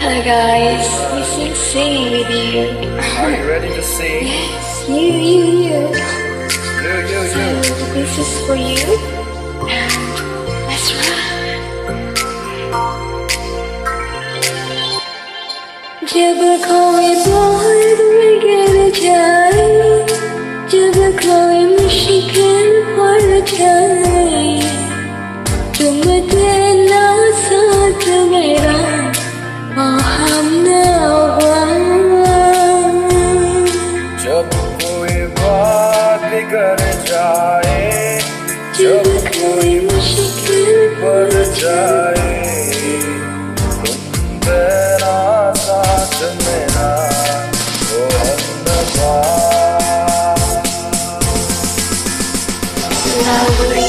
Hello guys, this is singing with you. Are you ready to sing? Yes, you. So You. this is for you. And let's run. जब कोई बहुत बिगड़ जाए, जब कोई मुश्किल पड़ जाए, तुम देना साथ मेरा, हम जब कोई बात बिगड़ जाए, जब कोई मुश्किल पड़ जाए, तुम तेरा साथ मेरा, ओ अल्लाह। Lovely.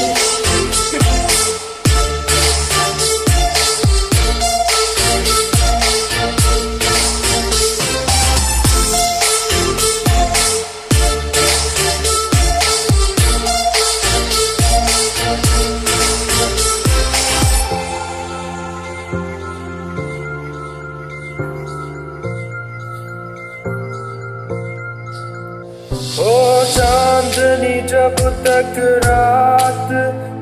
ओ चांदनी जब तक रात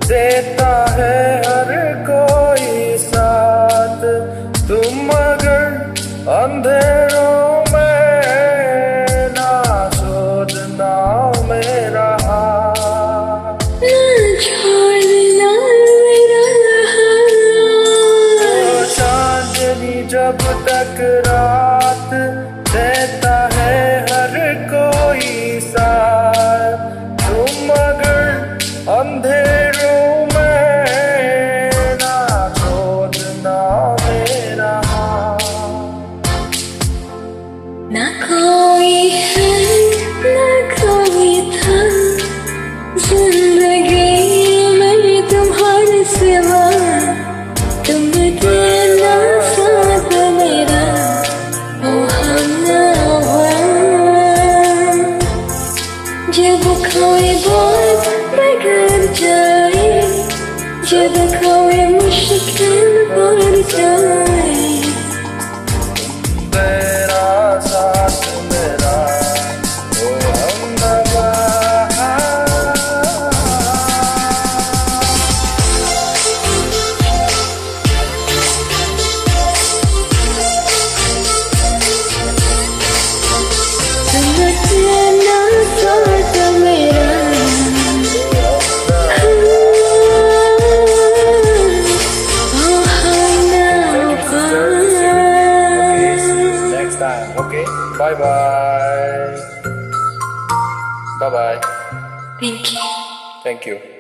देता है हर कोई साथ, तुम अगर अंधेरों में ना सोचना मेरा हाथ, छोड़ना मेरा हाथ। ओ चांदनी जब तक रात देता है हर कोई साथ, तुम अगर अंधेरों में ना छोड़ना मेरा हाथ। ना कोई है ना कोई था जिंदगी में तुम्हारे सिवा, तुम देना साथ मेरा, ओ हमनवा। जब कोई बात बिगड़ जाए, जब कोई मुश्किल पड़ जाए, तेरा साथ मेरा, ओ हमनवा। तुम देना साथ मेरा, ओ हमनवा। Next time, okay? Bye bye. Bye bye. Thank you. Thank you.